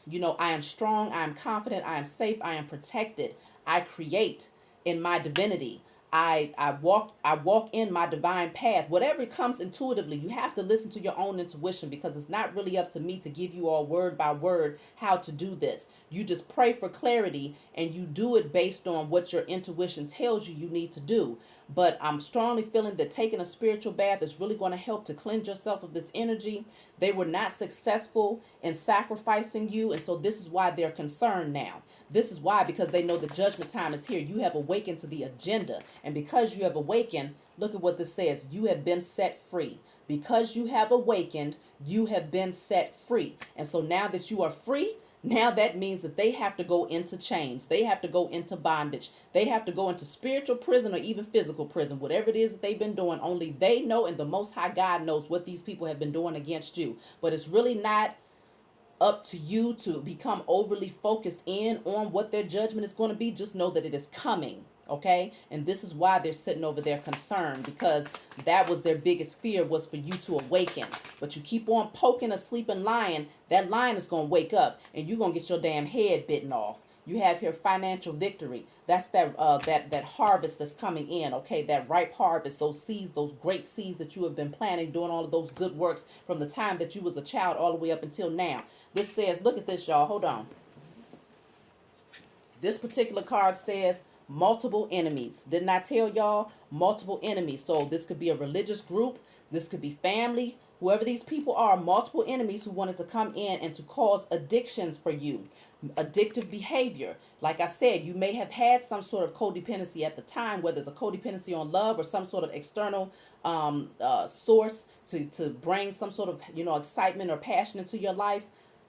You know, I am strong, I am confident, I am safe, I am protected. I create in my divinity. I walk in my divine path. Whatever comes intuitively, you have to listen to your own intuition, because it's not really up to me to give you all word by word how to do this. You just pray for clarity and you do it based on what your intuition tells you need to do. But I'm strongly feeling that taking a spiritual bath is really going to help to cleanse yourself of this energy. They were not successful in sacrificing you, and so this is why they're concerned now. This is why, because they know the judgment time is here. You have awakened to the agenda. And because you have awakened, look at what this says. You have been set free. Because you have awakened, you have been set free. And so now that you are free, now that means that they have to go into chains. They have to go into bondage. They have to go into spiritual prison or even physical prison. Whatever it is that they've been doing, only they know, and the Most High God knows what these people have been doing against you. But it's really not up to you to become overly focused in on what their judgment is going to be. Just know that it is coming, okay? And this is why they're sitting over there concerned, because that was their biggest fear, was for you to awaken. But you keep on poking a sleeping lion, that lion is going to wake up and you're going to get your damn head bitten off. You have here financial victory. That's that harvest that's coming in, okay? That ripe harvest, those seeds, those great seeds that you have been planting, doing all of those good works from the time that you was a child all the way up until now. This says, look at this, y'all. Hold on. This particular card says multiple enemies. Didn't I tell y'all? Multiple enemies. So this could be a religious group. This could be family. Whoever these people are, multiple enemies who wanted to come in and to cause addictions for you. Addictive behavior. Like I said, you may have had some sort of codependency at the time, whether it's a codependency on love or some sort of external source to bring some sort of, excitement or passion into your life.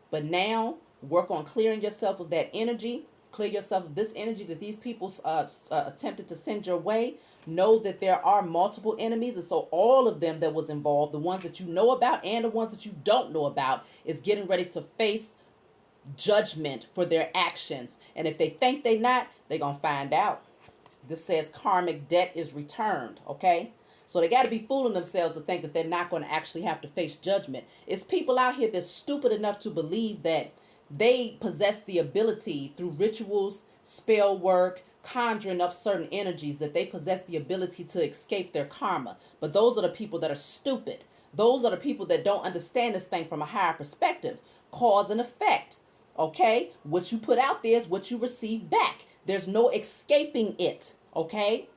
But now, work on clearing yourself of that energy. Clear yourself of this energy that these people attempted to send your way. Know that there are multiple enemies. And so all of them that was involved, the ones that you know about and the ones that you don't know about, is getting ready to face judgment for their actions. And if they think they're not, they're going to find out. This says karmic debt is returned, okay? So they got to be fooling themselves to think that they're not going to actually have to face judgment. It's people out here that's stupid enough to believe that they possess the ability through rituals, spell work, conjuring up certain energies, that they possess the ability to escape their karma. But those are the people that are stupid. Those are the people that don't understand this thing from a higher perspective. Cause and effect. Okay? What you put out there is what you receive back. There's no escaping it. Okay?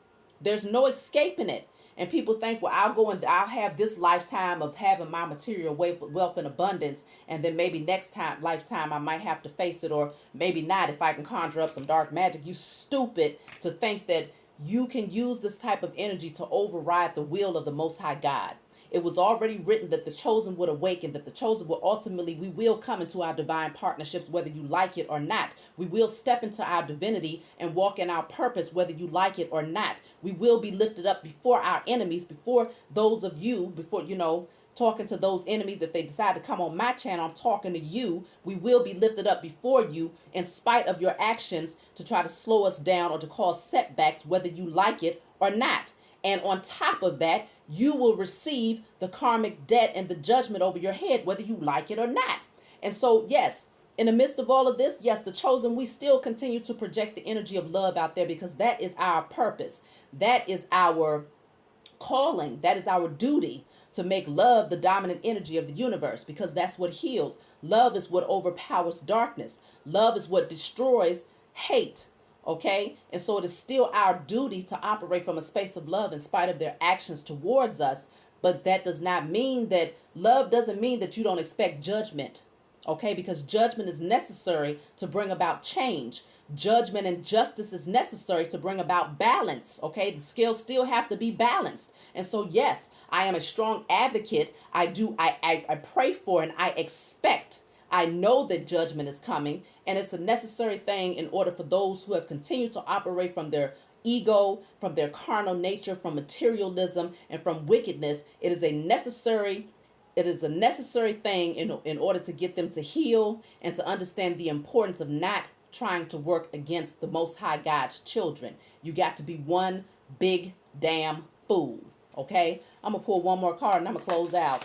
There's no escaping it. And people think, well, I'll have this lifetime of having my material wealth and abundance, and then maybe next time lifetime I might have to face it, or maybe not if I can conjure up some dark magic. You stupid to think that you can use this type of energy to override the will of the Most High God. It was already written that the chosen would awaken, that the chosen will ultimately, we will come into our divine partnerships, whether you like it or not. We will step into our divinity and walk in our purpose, whether you like it or not. We will be lifted up before our enemies, before those of you, before, talking to those enemies. If they decide to come on my channel, I'm talking to you. We will be lifted up before you in spite of your actions to try to slow us down or to cause setbacks, whether you like it or not. And on top of that, you will receive the karmic debt and the judgment over your head, whether you like it or not. And so, yes, in the midst of all of this, yes, the chosen, we still continue to project the energy of love out there, because that is our purpose. That is our calling. That is our duty, to make love the dominant energy of the universe, because that's what heals. Love is what overpowers darkness. Love is what destroys hate. Okay? And so it is still our duty to operate from a space of love in spite of their actions towards us. But that does not mean that love doesn't mean that you don't expect judgment. Okay? Because judgment is necessary to bring about change. Judgment and justice is necessary to bring about balance. Okay? The scales still have to be balanced. And so, yes, I am a strong advocate. I pray for and I expect. I know that judgment is coming, and it's a necessary thing in order for those who have continued to operate from their ego, from their carnal nature, from materialism, and from wickedness. It is a necessary thing in order to get them to heal and to understand the importance of not trying to work against the Most High God's children. You got to be one big damn fool. Okay? I'm going to pull one more card and I'm going to close out.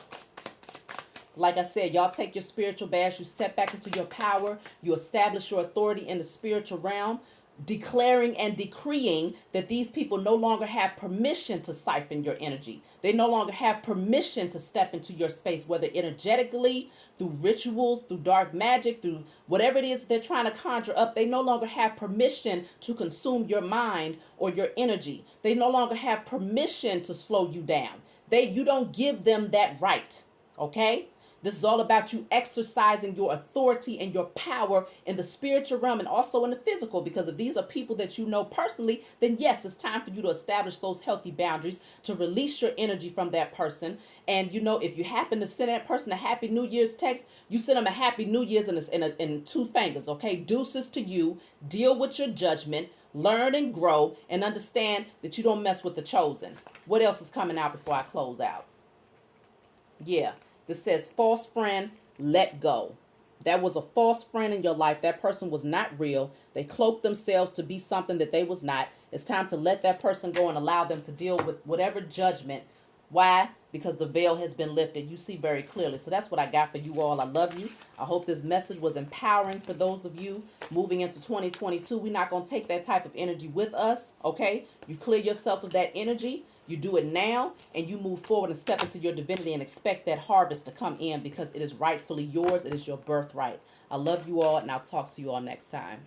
Like I said, y'all take your spiritual baths. You step back into your power. You establish your authority in the spiritual realm, declaring and decreeing that these people no longer have permission to siphon your energy. They no longer have permission to step into your space, whether energetically, through rituals, through dark magic, through whatever it is they're trying to conjure up. They no longer have permission to consume your mind or your energy. They no longer have permission to slow you down. You don't give them that right. Okay? This is all about you exercising your authority and your power in the spiritual realm and also in the physical, because if these are people that you know personally, then yes, it's time for you to establish those healthy boundaries, to release your energy from that person. And if you happen to send that person a Happy New Year's text, you send them a Happy New Year's in two fingers, okay? Deuces to you. Deal with your judgment. Learn and grow, and understand that you don't mess with the chosen. What else is coming out before I close out? Yeah. This says, false friend, let go. That was a false friend in your life. That person was not real. They cloaked themselves to be something that they was not. It's time to let that person go and allow them to deal with whatever judgment. Why? Because the veil has been lifted. You see very clearly. So that's what I got for you all. I love you. I hope this message was empowering for those of you moving into 2022. We're not going to take that type of energy with us. Okay? You clear yourself of that energy. You do it now, and you move forward and step into your divinity and expect that harvest to come in, because it is rightfully yours. It is your birthright. I love you all, and I'll talk to you all next time.